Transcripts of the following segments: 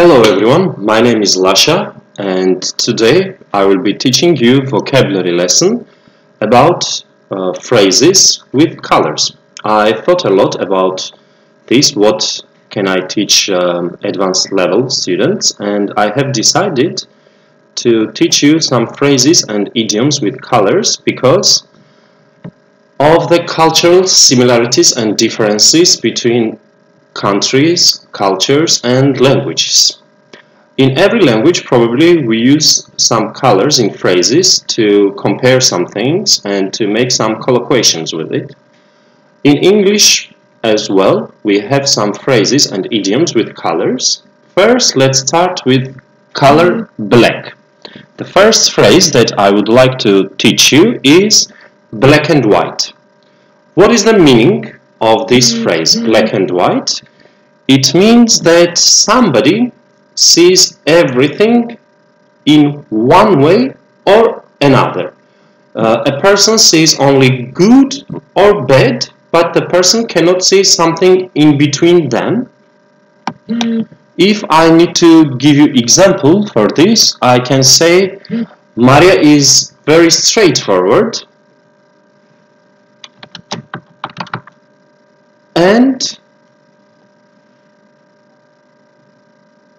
Hello everyone, my name is Lasha and today I will be teaching you vocabulary lesson about phrases with colors. I thought a lot about this, what can I teach advanced level students, and I have decided to teach you some phrases and idioms with colors because of the cultural similarities and differences between countries, cultures and languages. In every language probably we use some colors in phrases to compare some things and to make some collocations with it. In English as well we have some phrases and idioms with colors. First let's start with color black. The first phrase that I would like to teach you is black and white. What is the meaning of this phrase, black and white? It means that somebody sees everything in one way or another. A person sees only good or bad, but the person cannot see something in between them. If I need to give you example for this, I can say Maria is very straightforward and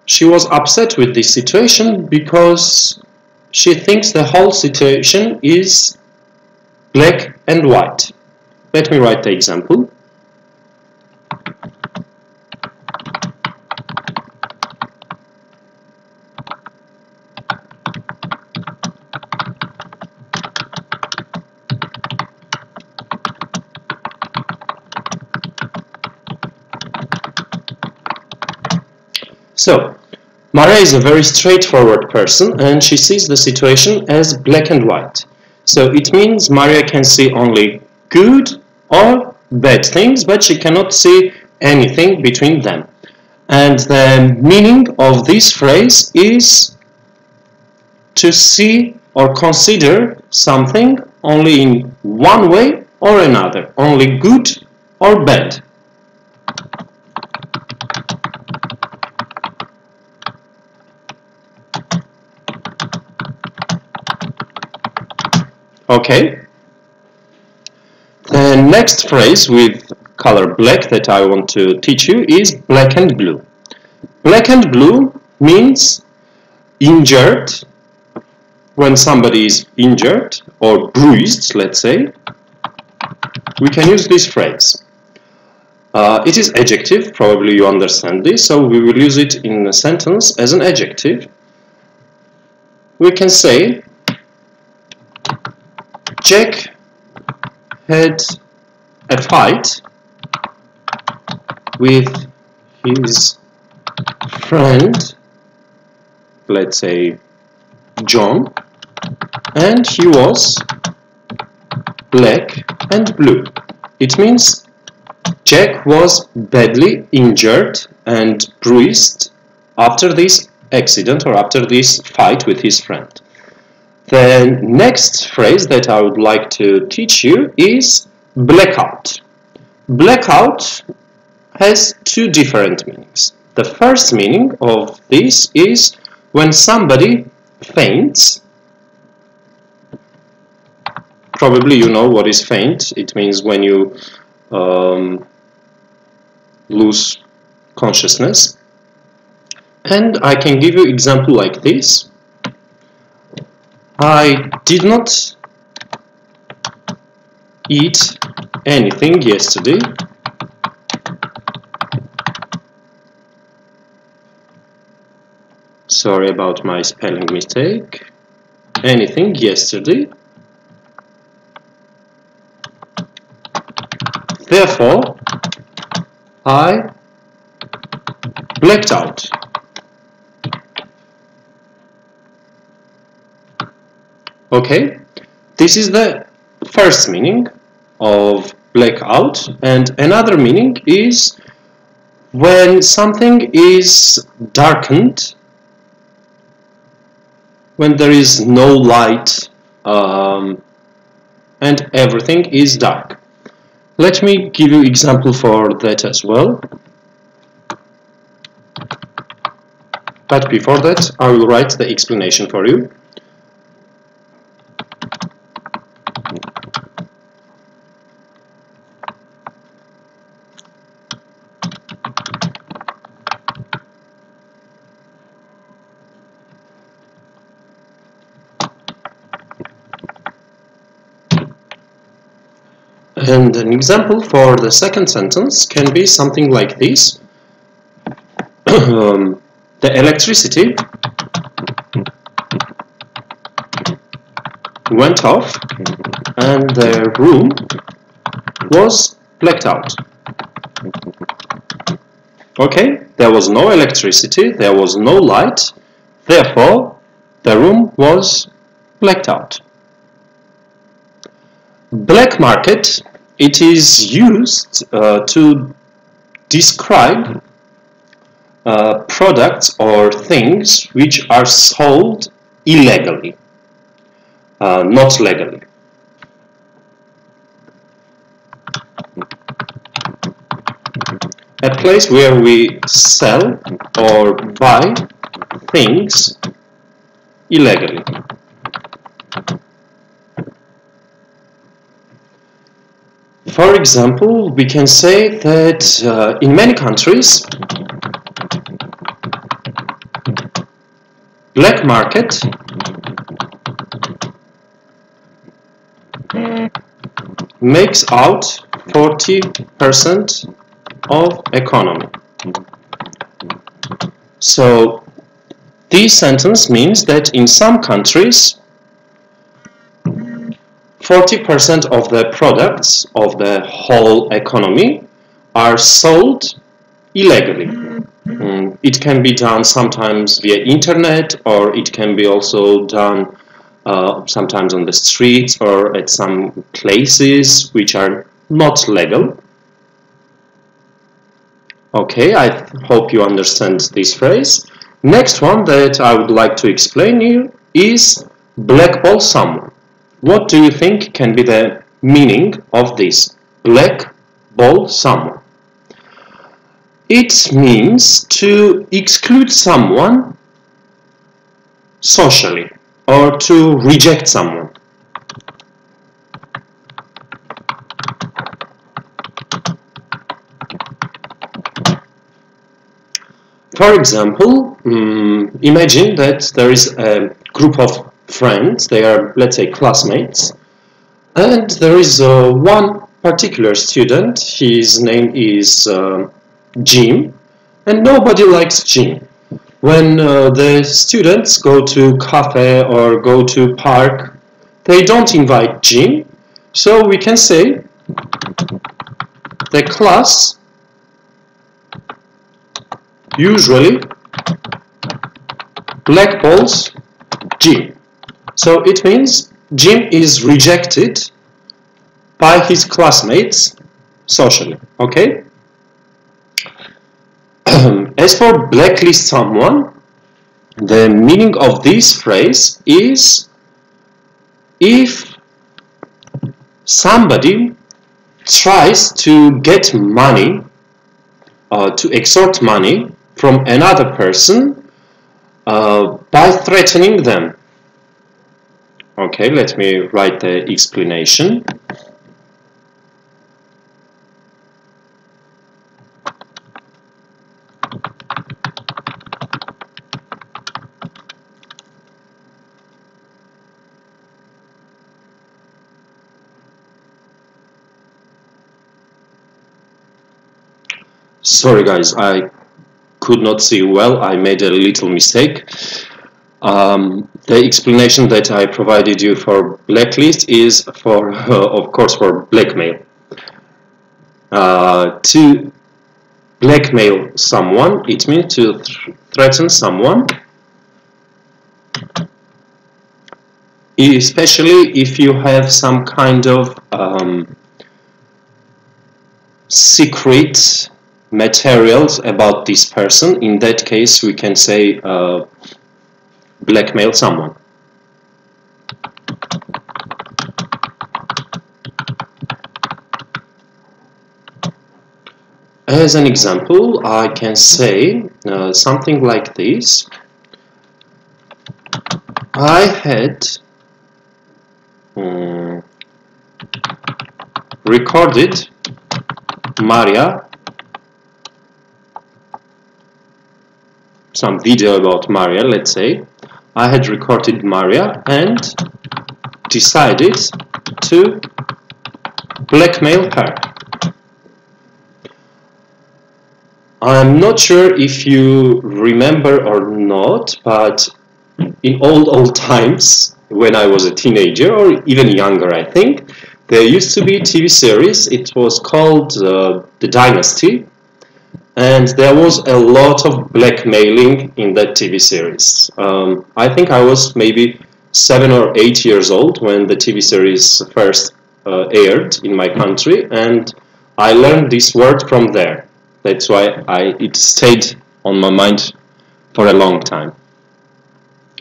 she was upset with this situation because she thinks the whole situation is black and white. Let me write the example. So, Maria is a very straightforward person and she sees the situation as black and white. So it means Maria can see only good or bad things, but she cannot see anything between them. And the meaning of this phrase is to see or consider something only in one way or another, only good or bad. Okay, the next phrase with color black that I want to teach you is black and blue. Black and blue means injured, when somebody is injured or bruised, let's say, we can use this phrase. It is adjective, probably you understand this, so we will use it in a sentence as an adjective. We can say Jack had a fight with his friend, let's say John, and he was black and blue. It means Jack was badly injured and bruised after this accident or after this fight with his friend. The next phrase that I would like to teach you is blackout. Blackout has two different meanings. The first meaning of this is when somebody faints. Probably you know what is faint. It means when you lose consciousness. And I can give you an example like this. I did not eat anything yesterday. Sorry about my spelling mistake. Anything yesterday. Therefore, I blacked out. Okay, this is the first meaning of blackout, and another meaning is when something is darkened, when there is no light and everything is dark. Let me give you an example for that as well. But before that, I will write the explanation for you. And an example for the second sentence can be something like this. The electricity went off and the room was blacked out. Okay, there was no electricity, there was no light, therefore the room was blacked out. Black market, it is used to describe products or things which are sold illegally, not legally. A place where we sell or buy things illegally. For example, we can say that in many countries, black market makes out 40% of economy. So this sentence means that in some countries 40% of the products of the whole economy are sold illegally. It can be done sometimes via internet, or it can be also done sometimes on the streets or at some places which are not legal. Okay, I hope you understand this phrase. Next one that I would like to explain you is blackball someone. What do you think can be the meaning of this? Blackball someone. It means to exclude someone socially or to reject someone. For example, imagine that there is a group of friends, they are, let's say, classmates, and there is one particular student, his name is Jim, and nobody likes Jim. When the students go to cafe or go to park, they don't invite Jim, so we can say the class usually blackballs Jim. So it means Jim is rejected by his classmates socially, okay? As for blacklist someone, the meaning of this phrase is if somebody tries to get money, to extort money from another person by threatening them. Okay, let me write the explanation. Sorry guys, I could not see well, I made a little mistake. The explanation that I provided you for blacklist is for, of course, for blackmail. To blackmail someone, it means to threaten someone, especially if you have some kind of secret materials about this person. In that case, we can say blackmail someone. As an example, I can say something like this. I had recorded Maria, some video about Maria, let's say. I had recorded Maria and decided to blackmail her. I'm not sure if you remember or not, but in old times, when I was a teenager or even younger, I think, there used to be a TV series. It was called The Dynasty, and there was a lot of blackmailing in that TV series. I think I was maybe 7 or 8 years old when the TV series first aired in my country, and I learned this word from there. That's why it stayed on my mind for a long time.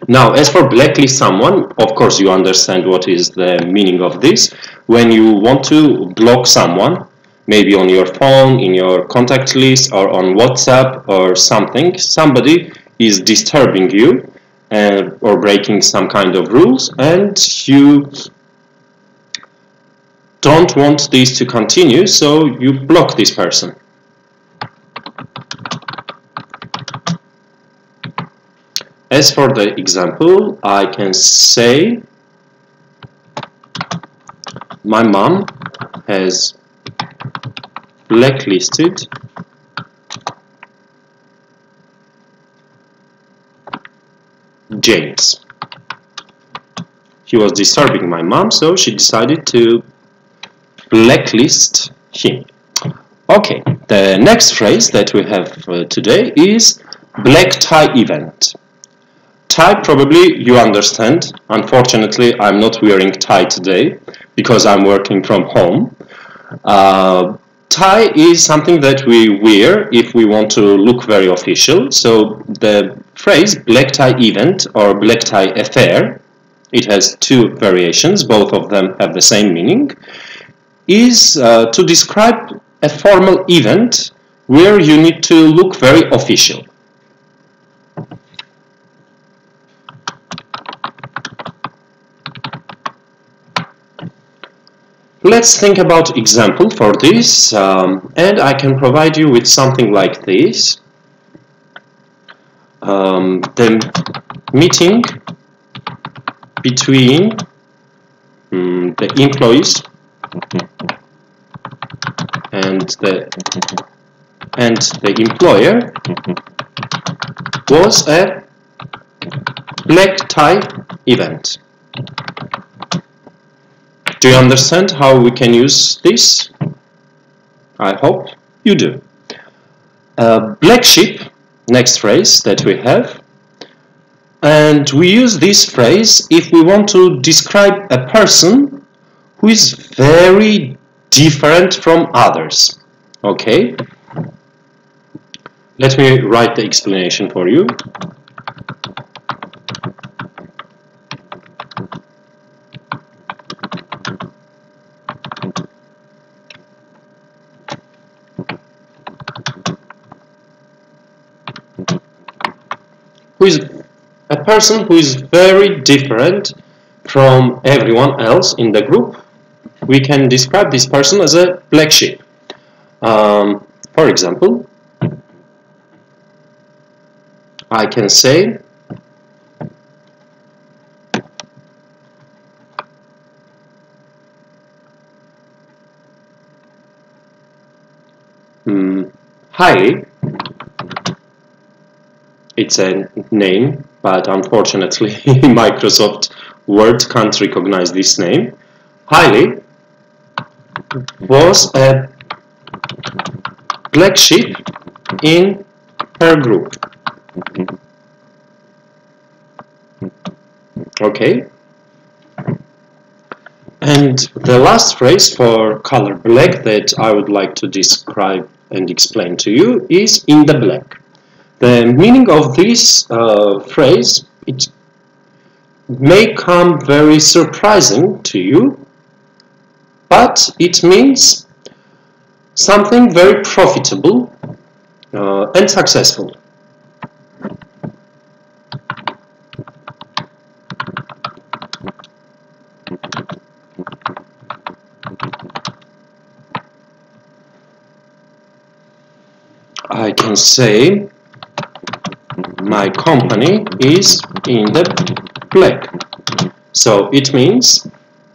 Now, as for blacklist someone, of course you understand what is the meaning of this. When you want to block someone, maybe on your phone, in your contact list, or on WhatsApp or something, somebody is disturbing you or breaking some kind of rules, and you don't want this to continue, so you block this person. As for the example, I can say my mom has blacklisted James. He was disturbing my mom, so she decided to blacklist him. Okay, the next phrase that we have today is black tie event. Tie, probably you understand. Unfortunately, I'm not wearing tie today because I'm working from home. Tie is something that we wear if we want to look very official. So the phrase black tie event or black tie affair, it has two variations, both of them have the same meaning, is to describe a formal event where you need to look very official. Let's think about example for this, and I can provide you with something like this. The meeting between the employees and the employer was a black tie event. Do you understand how we can use this? I hope you do. Black sheep, next phrase that we have. And we use this phrase if we want to describe a person who is very different from others. Okay? Let me write the explanation for you. Who is a person who is very different from everyone else in the group. We can describe this person as a black sheep. For example, I can say Hailey. It's a name, but unfortunately Microsoft Word can't recognize this name. Hailey was a black sheep in her group. Okay? And the last phrase for color black that I would like to describe and explain to you is in the black. The meaning of this phrase, it may come very surprising to you, but it means something very profitable and successful. can say my company is in the black. So it means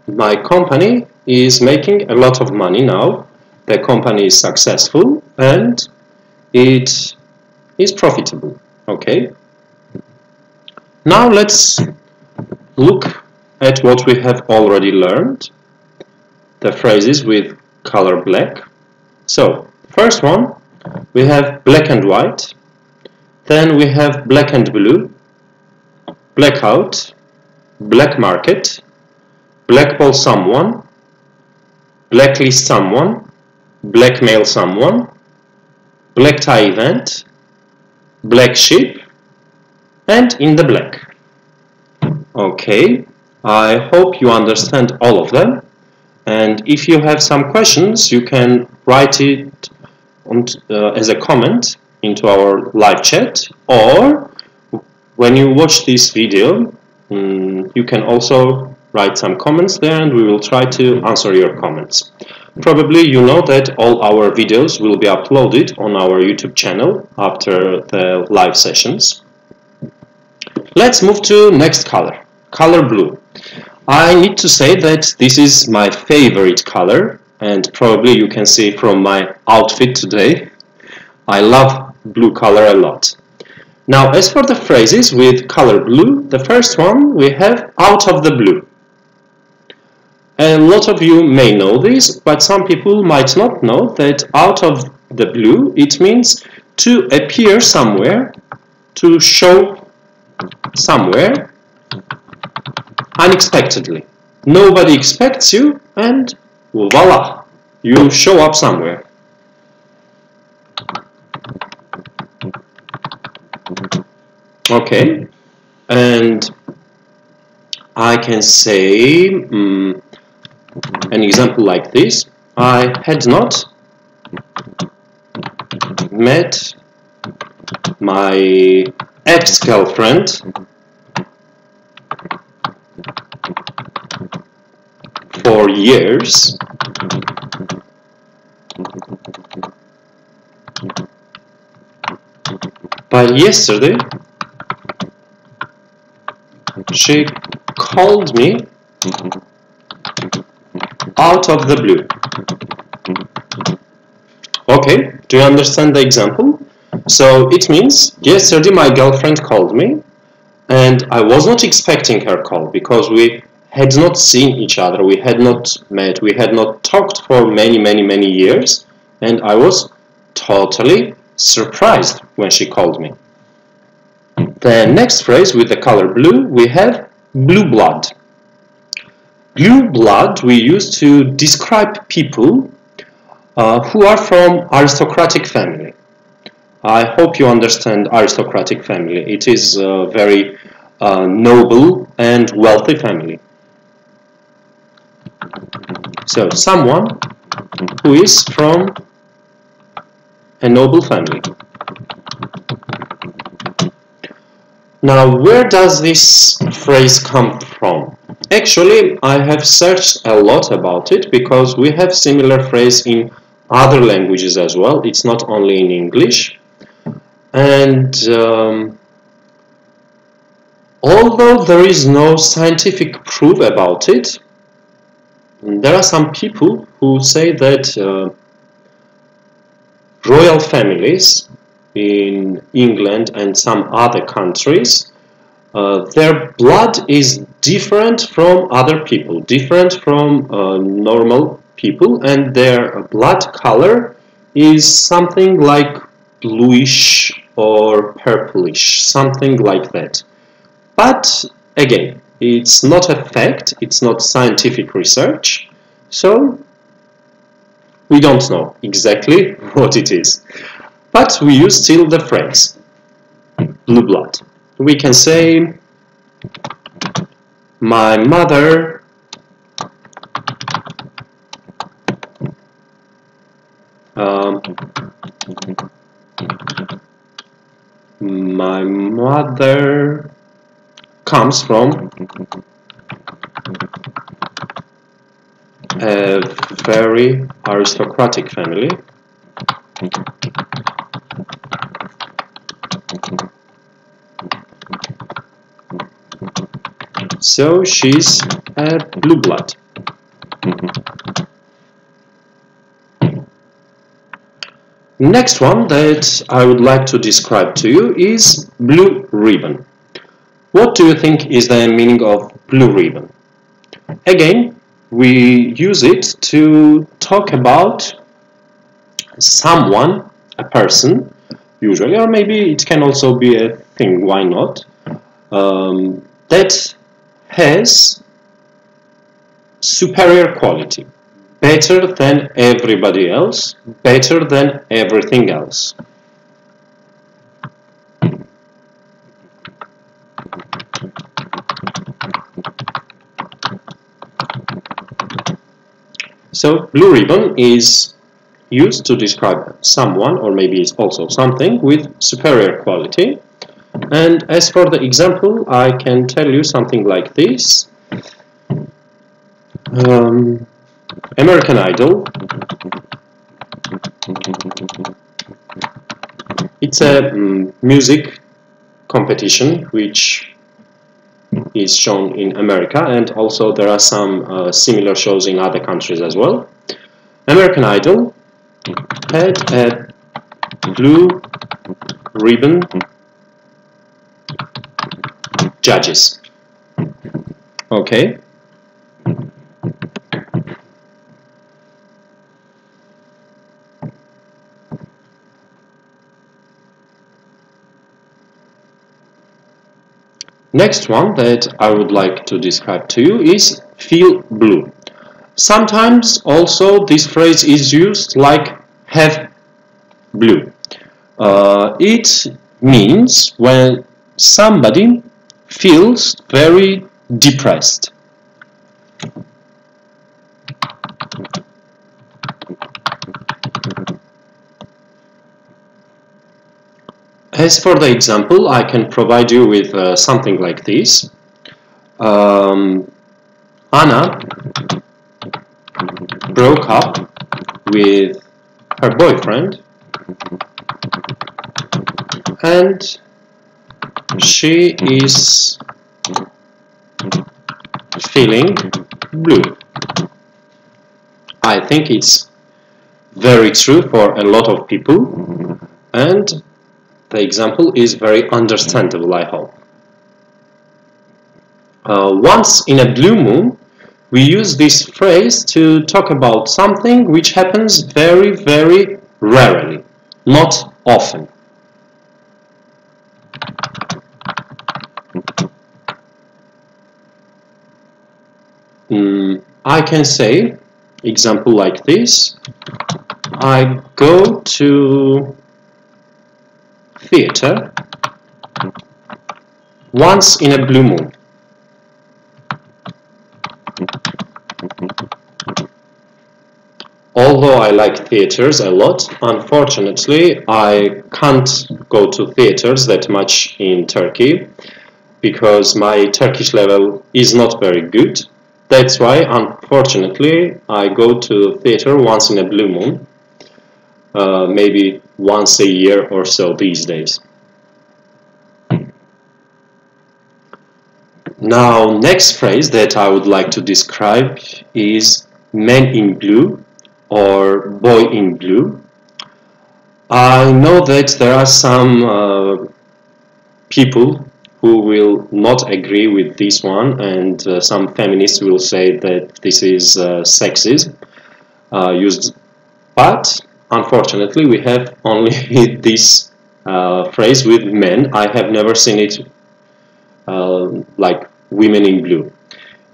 my company is making a lot of money now. The company is successful and it is profitable. Okay. Now let's look at what we have already learned. The phrases with color black. So first one, we have black and white. Then we have black and blue, blackout, black market, blackball someone, blacklist someone, blackmail someone, black tie event, black sheep, and in the black. Okay, I hope you understand all of them. And if you have some questions, you can write it as a comment into our live chat, or when you watch this video, you can also write some comments there and we will try to answer your comments. Probably you know that all our videos will be uploaded on our YouTube channel after the live sessions. Let's move to next color, color blue. I need to say that this is my favorite color, and probably you can see from my outfit today. I love blue color a lot. Now, as for the phrases with color blue, the first one we have out of the blue. A lot of you may know this, but some people might not know that out of the blue, it means to appear somewhere, to show somewhere unexpectedly. Nobody expects you and voila, you show up somewhere. Okay, and I can say an example like this. I had not met my ex-girlfriend for years, but yesterday she called me out of the blue. Okay, do you understand the example? So it means yesterday my girlfriend called me and I was not expecting her call because we had not seen each other, we had not met, we had not talked for many years, and I was totally surprised when she called me. The next phrase with the color blue, we have blue blood. Blue blood we use to describe people who are from aristocratic family. I hope you understand aristocratic family. It is a very noble and wealthy family. So, someone who is from a noble family. Now, where does this phrase come from? Actually, I have searched a lot about it because we have similar phrase in other languages as well. It's not only in English. And although there is no scientific proof about it, there are some people who say that royal families in England and some other countries, their blood is different from other people, different from normal people, and their blood color is something like bluish or purplish, something like that. But again, it's not a fact, it's not scientific research, so we don't know exactly what it is. But we use still the phrase blue blood. We can say my mother comes from a very aristocratic family. So she's a blue blood. Next one that I would like to describe to you is blue ribbon. What do you think is the meaning of blue ribbon? Again, we use it to talk about someone, a person, usually, or maybe it can also be a thing, why not, that has superior quality, better than everybody else, better than everything else. So blue ribbon is used to describe someone, or maybe it's also something, with superior quality. And as for the example, I can tell you something like this. American Idol. It's a music competition which is shown in America, and also there are some similar shows in other countries as well. American Idol had a blue ribbon judges. Okay. Next one that I would like to describe to you is feel blue. Sometimes also this phrase is used like have blue. It means when somebody feels very depressed. As for the example, I can provide you with something like this. Anna broke up with her boyfriend and she is feeling blue. I think it's very true for a lot of people, and the example is very understandable, I hope. Once in a blue moon, we use this phrase to talk about something which happens very, very rarely, not often. I can say, example like this, I go to theater once in a blue moon. Although I like theaters a lot, unfortunately I can't go to theaters that much in Turkey because my Turkish level is not very good. That's why, unfortunately, I go to theater once in a blue moon, maybe once a year or so these days. Now, next phrase that I would like to describe is man in blue or boy in blue. I know that there are some people who will not agree with this one, and some feminists will say that this is sexism used, but unfortunately we have only this phrase with men. I have never seen it like women in blue.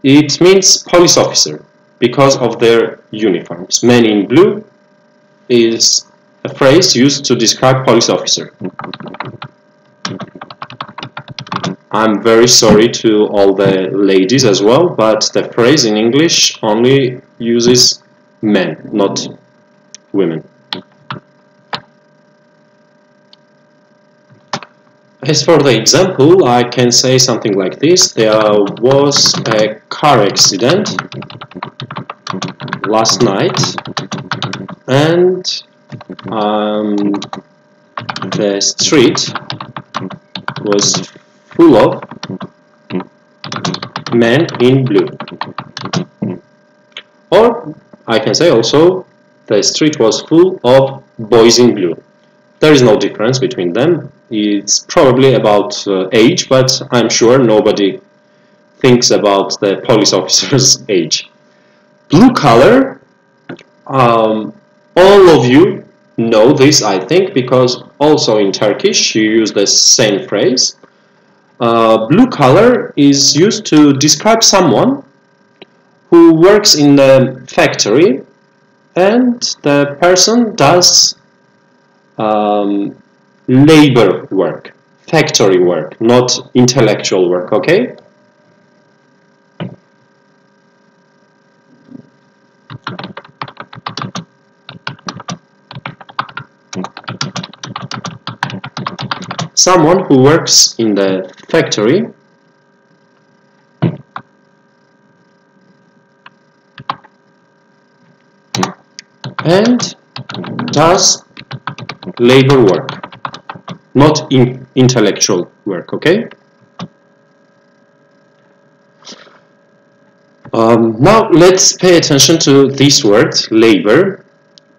It means police officer because of their uniforms. Men in blue is a phrase used to describe police officer. I'm very sorry to all the ladies as well, but the phrase in English only uses men, not women. As for the example, I can say something like this. There was a car accident last night, and the street was full of men in blue. Or I can say also the street was full of boys in blue. There is no difference between them. It's probably about age, but I'm sure nobody thinks about the police officer's age. Blue color, all of you know this, I think, because also in Turkish you use the same phrase. Blue collar is used to describe someone who works in the factory and the person does labor work, factory work, not intellectual work, okay? Someone who works in the factory and does labor work, not intellectual work, okay? Now let's pay attention to this word, labor.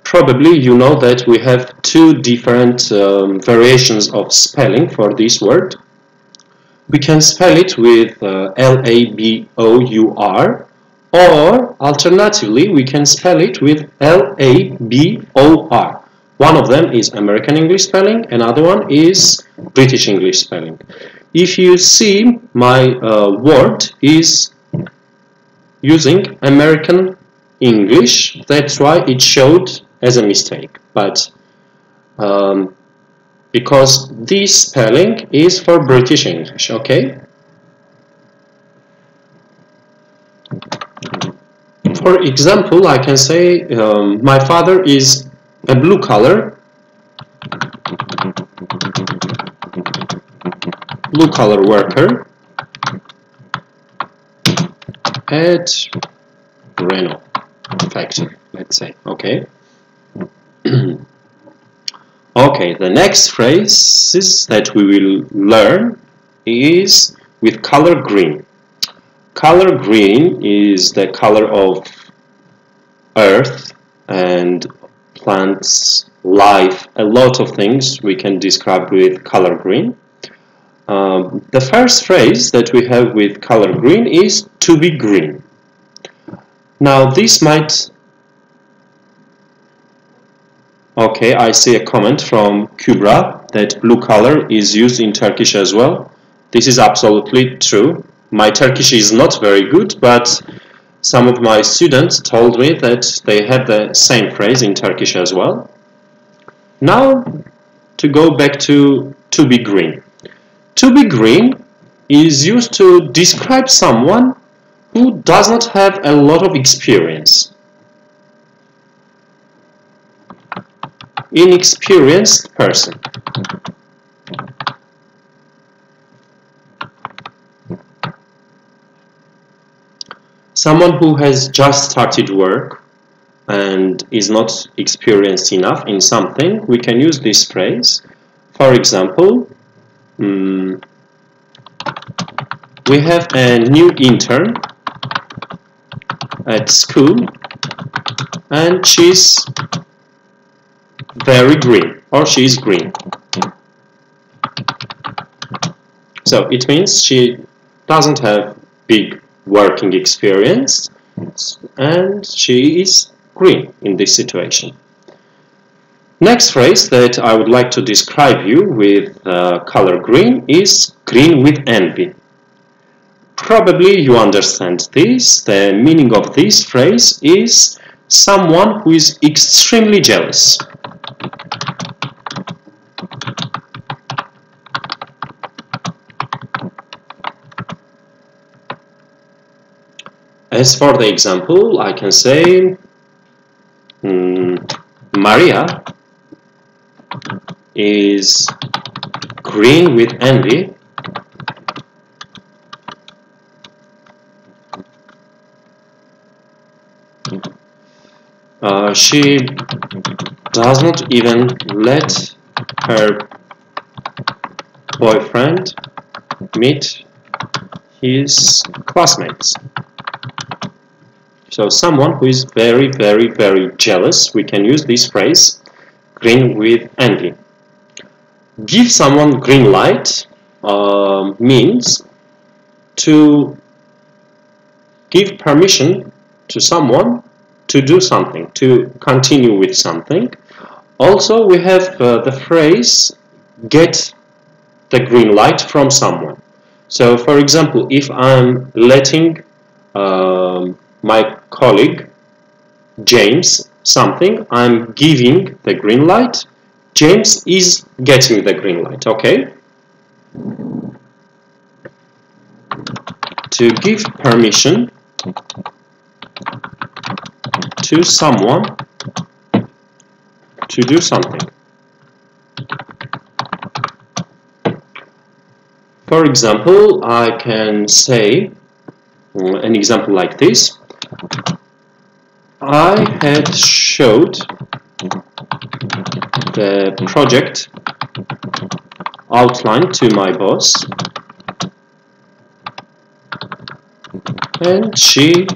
Probably you know that we have two different variations of spelling for this word. We can spell it with L-A-B-O-U-R, or alternatively we can spell it with L-A-B-O-R. One of them is American English spelling, another one is British English spelling. If you see, my word is using American English, that's why it showed as a mistake. But because this spelling is for British English, okay? For example, I can say my father is a blue-collar worker at Renault factory, let's say, okay? Okay, the next phrase that we will learn is with color green. Color green is the color of earth and plants, life, a lot of things we can describe with color green. The first phrase that we have with color green is to be green. Now this might... Okay, I see a comment from Kübra that blue color is used in Turkish as well. This is absolutely true. My Turkish is not very good, but some of my students told me that they have the same phrase in Turkish as well. Now, to go back to be green. To be green is used to describe someone who does not have a lot of experience. Inexperienced person. Someone who has just started work and is not experienced enough in something, we can use this phrase. For example, we have a new intern at school and she's very green, or she's green. So it means she doesn't have big working experience and she is green in this situation. Next phrase that I would like to describe you with color green is green with envy. Probably you understand this. The meaning of this phrase is someone who is extremely jealous. As for the example, I can say Maria is green with envy she does not even let her boyfriend meet his classmates. So someone who is very, very, very jealous, we can use this phrase, green with envy. Give someone green light means to give permission to someone to do something, to continue with something. Also, we have the phrase get the green light from someone. So, for example, if I'm letting my colleague James something, I'm giving the green light. James is getting the green light, okay? To give permission to someone to do something. For example, I can say an example like this. I had showed the project outline to my boss, and she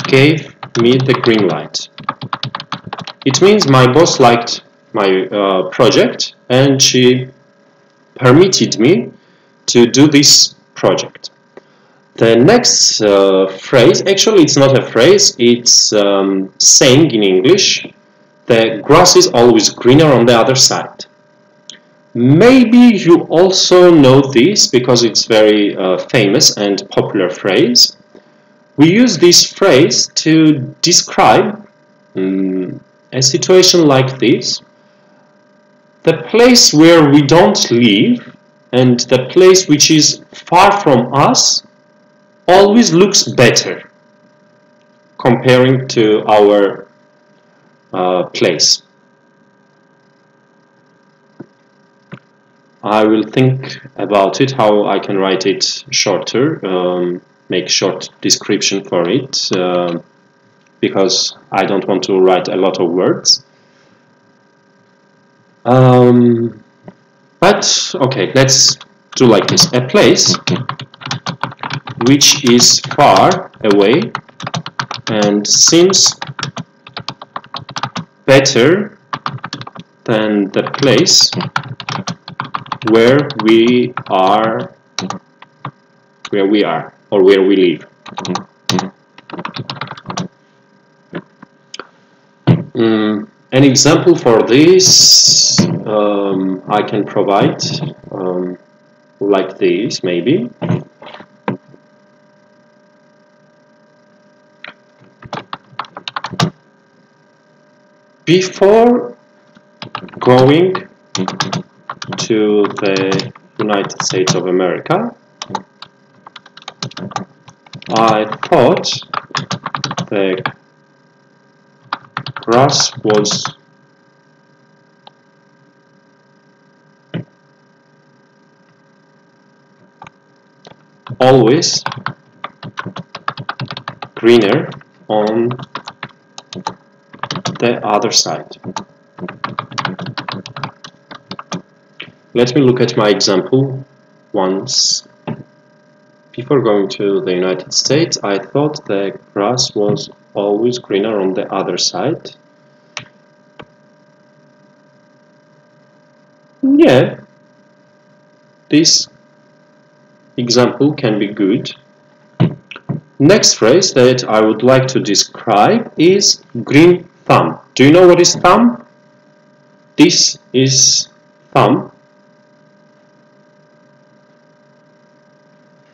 gave me the green light. It means my boss liked my project and she permitted me to do this project. The next phrase, actually it's not a phrase, it's saying in English, the grass is always greener on the other side. Maybe you also know this because it's very famous and popular phrase. We use this phrase to describe a situation like this. The place where we don't live and the place which is far from us always looks better comparing to our place. I will think about it, how I can write it shorter, make short description for it, because I don't want to write a lot of words. But okay, let's do like this. A place which is far away and seems better than the place where we are or where we live. An example for this I can provide like this, maybe. Before going to the United States of America, I thought the grass was always greener on the other side. Let me look at my example once. Before going to the United States, I thought the grass was always greener on the other side. Yeah, this example can be good. Next phrase that I would like to describe is green thumb. Do you know what is thumb? This is thumb.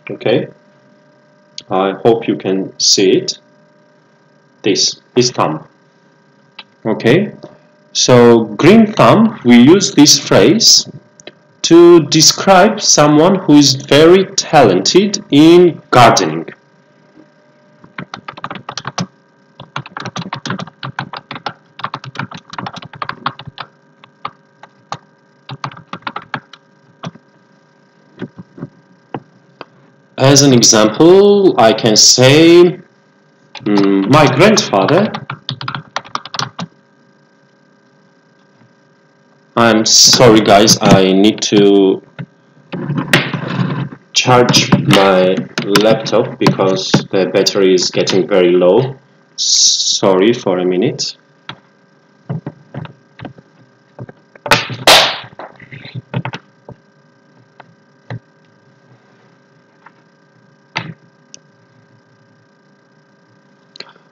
Okay, I hope you can see it. This is thumb. Okay, so green thumb, we use this phrase to describe someone who is very talented in gardening. As an example, I can say my grandfather, I'm sorry guys, I need to charge my laptop because the battery is getting very low. Sorry for a minute.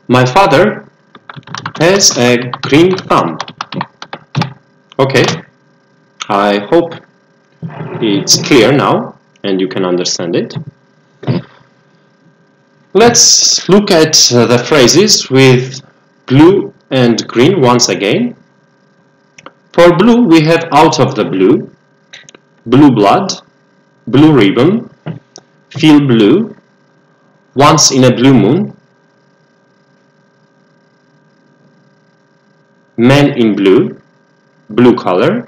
My father has a green thumb. Okay, I hope it's clear now and you can understand it. Let's look at the phrases with blue and green once again. For blue, we have out of the blue, blue blood, blue ribbon, feel blue, once in a blue moon, man in blue, blue color,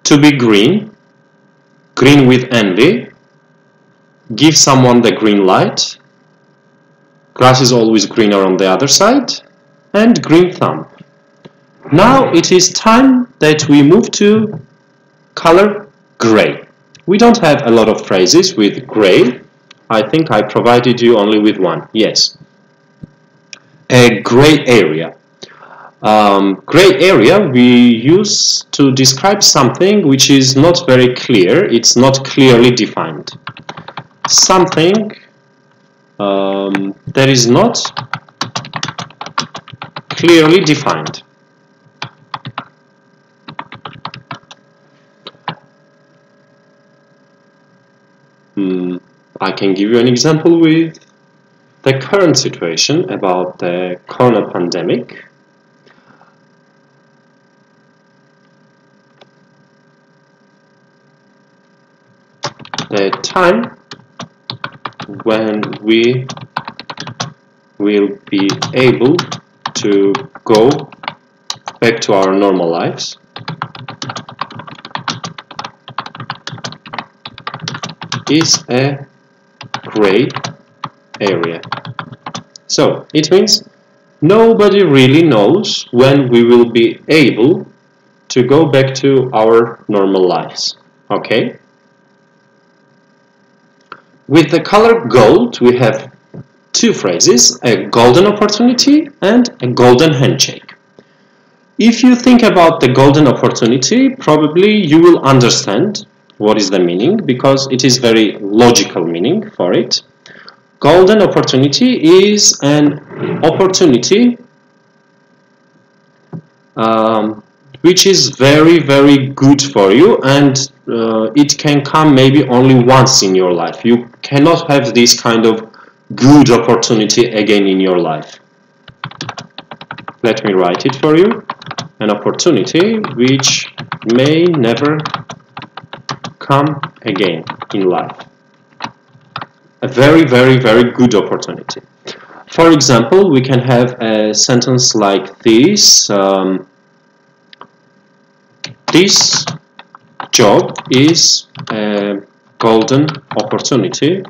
to be green, green with envy, give someone the green light, grass is always greener on the other side, and green thumb. Now it is time that we move to color gray. We don't have a lot of phrases with gray. I think I provided you only with one. Yes. A gray area. Gray area we use to describe something which is not very clear, it's not clearly defined. Something that is not clearly defined. I can give you an example with the current situation about the corona pandemic. The time when we will be able to go back to our normal lives. Is a gray area. So it means nobody really knows when we will be able to go back to our normal lives. Okay? With the color gold, we have two phrases, a golden opportunity and a golden handshake. If you think about the golden opportunity, probably you will understand what is the meaning, because it is very logical meaning for it. Golden opportunity is an opportunity which is very, very good for you, and it can come maybe only once in your life. You cannot have this kind of good opportunity again in your life. Let me write it for you. An opportunity which may never come again in life. A very, very, very good opportunity. For example, we can have a sentence like this. This job is a golden opportunity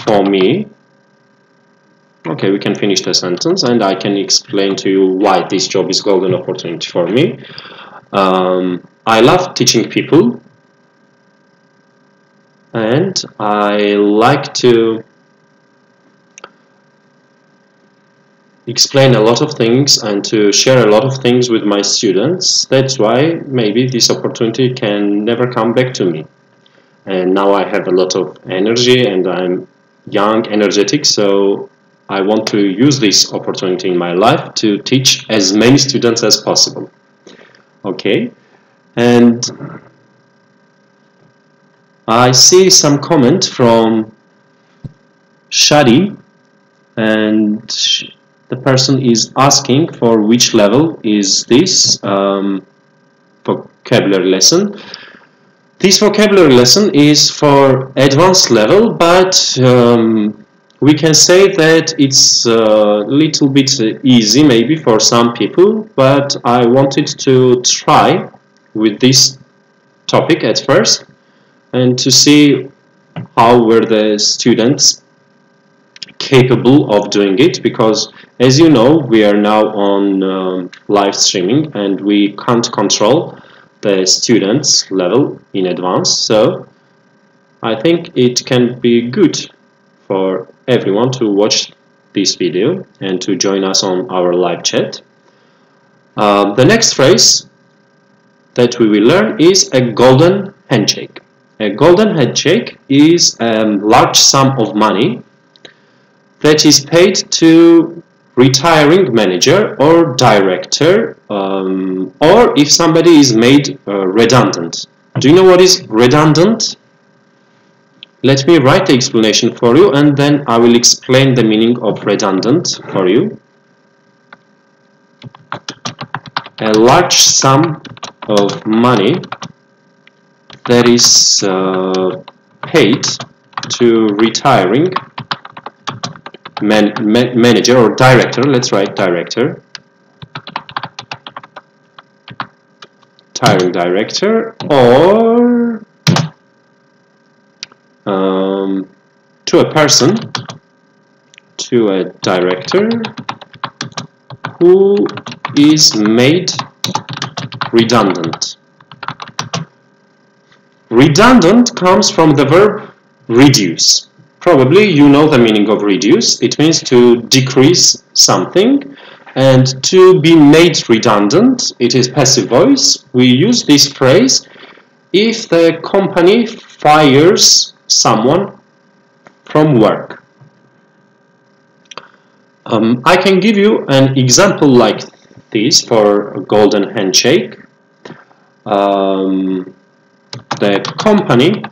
for me. Okay, we can finish the sentence and I can explain to you why this job is golden opportunity for me. I love teaching people and I like to explain a lot of things and to share a lot of things with my students. That's why maybe this opportunity can never come back to me. And now I have a lot of energy and I'm young, energetic, so I want to use this opportunity in my life to teach as many students as possible. Okay, and I see some comment from Shadi, and the person is asking for which level is this vocabulary lesson. This vocabulary lesson is for advanced level, but we can say that it's a little bit easy maybe for some people, but I wanted to try with this topic at first and to see how were the students capable of doing it, because as you know we are now on live streaming and we can't control the students level in advance, so I think it can be good for everyone to watch this video and to join us on our live chat. The next phrase that we will learn is a golden handshake. A golden handshake is a large sum of money that is paid to retiring manager or director, or if somebody is made redundant. Do you know what is redundant? Let me write the explanation for you and then I will explain the meaning of redundant for you. A large sum of money that is paid to retiring manager or director. Let's write director. Retiring director, or to a person, to a director who is made redundant. Redundant comes from the verb reduce. Probably you know the meaning of reduce. It means to decrease something. And to be made redundant, it is passive voice. We use this phrase if the company fires someone from work. I can give you an example like this for a golden handshake. The company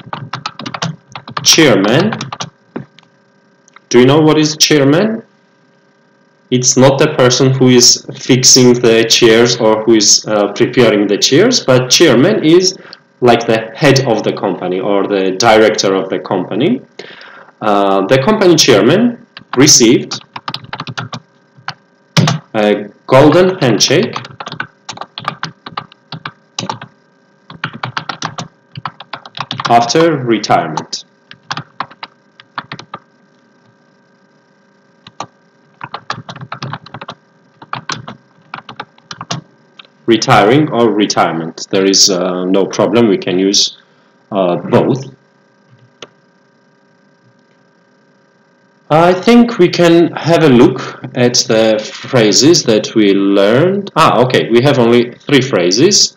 chairman. Do you know what is chairman? It's not the person who is fixing the chairs or who is preparing the chairs, but chairman is like the head of the company or the director of the company. The company chairman received a golden handshake after retirement. Retiring or retirement. There is no problem, we can use both. I think we can have a look at the phrases that we learned. Okay, we have only 3 phrases.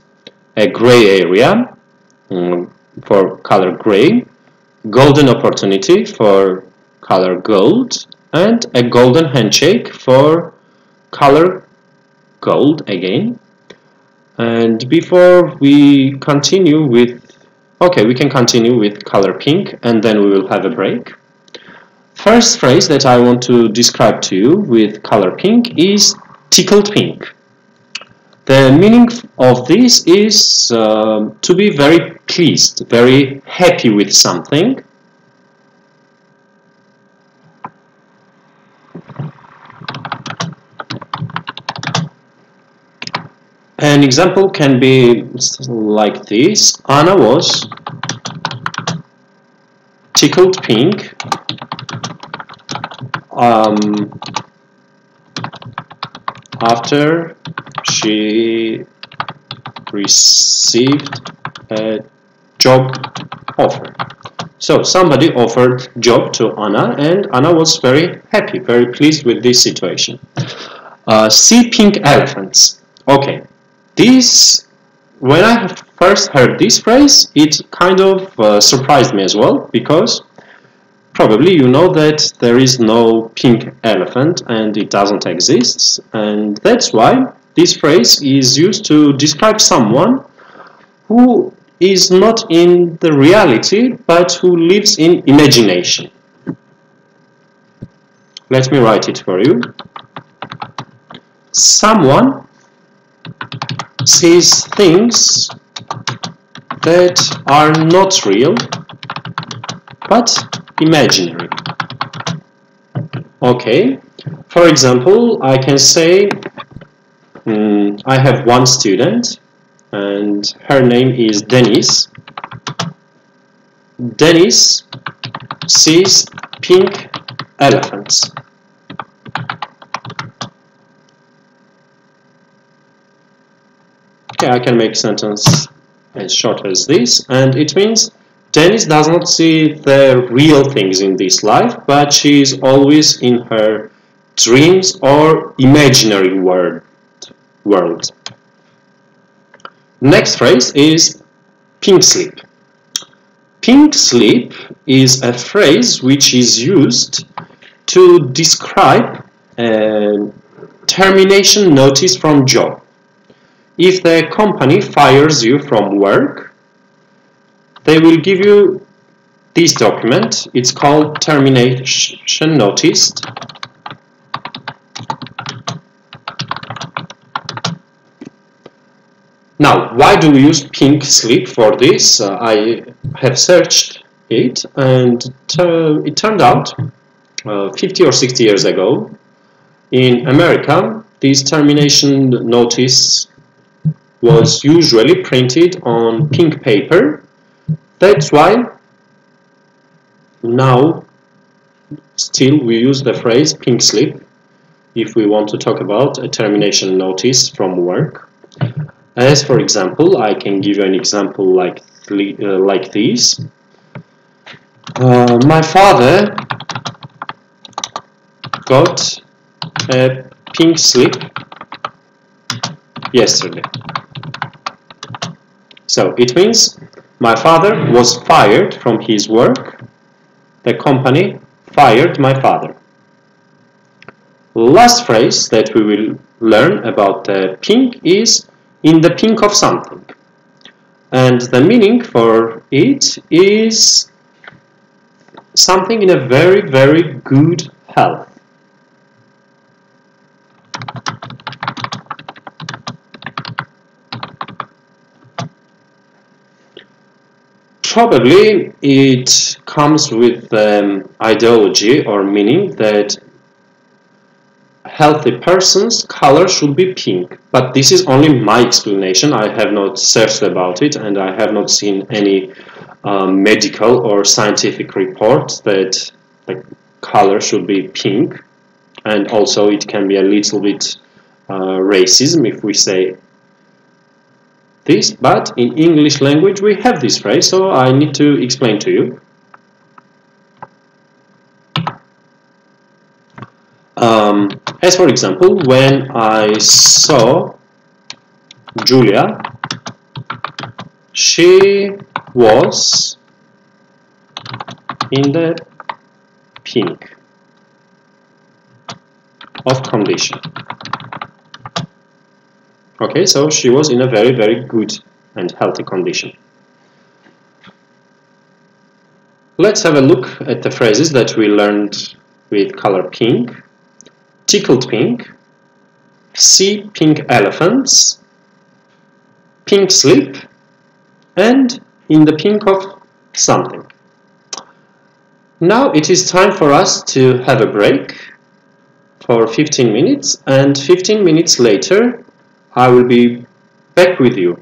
A gray area for color gray, golden opportunity for color gold, and a golden handshake for color gold again. And before we continue with, we can continue with color pink and then we will have a break. First phrase that I want to describe to you with color pink is tickled pink. The meaning of this is to be very pleased, very happy with something. An example can be like this. Anna was tickled pink after she received a job offer. So somebody offered job to Anna and Anna was very happy, very pleased with this situation. See pink elephants. Okay. When I first heard this phrase, it kind of surprised me as well, because probably you know that there is no pink elephant and it doesn't exist, and that's why this phrase is used to describe someone who is not in the reality but who lives in imagination. Let me write it for you. Someone sees things that are not real but imaginary. Okay, for example, I can say I have one student and her name is Denise. Denise sees pink elephants. Okay, I can make a sentence as short as this, and it means Denise does not see the real things in this life, but she is always in her dreams or imaginary world. Next phrase is pink slip. Pink slip is a phrase which is used to describe a termination notice from job. If the company fires you from work, they will give you this document. It's called termination notice. Now, why do we use pink slip for this? I have searched it, and it turned out 50 or 60 years ago, in America, this termination notice was usually printed on pink paper. That's why now still we use the phrase pink slip if we want to talk about a termination notice from work. As for example, I can give you an example like this. My father got a pink slip yesterday. So it means my father was fired from his work. The company fired my father. Last phrase that we will learn about the pink is in the pink of something. And the meaning for it is something in a very, very good health. Probably it comes with the ideology or meaning that healthy person's color should be pink. But this is only my explanation. I have not searched about it, and I have not seen any medical or scientific report that the color should be pink. And also it can be a little bit racism if we say this, but in English language we have this phrase, so I need to explain to you. As for example, when I saw Julia, she was in the pink of condition. Okay, so she was in a very, very good and healthy condition. Let's have a look at the phrases that we learned with color pink. Tickled pink, see pink elephants, pink slip, and in the pink of something. Now it is time for us to have a break for 15 minutes, and 15 minutes later I will be back with you.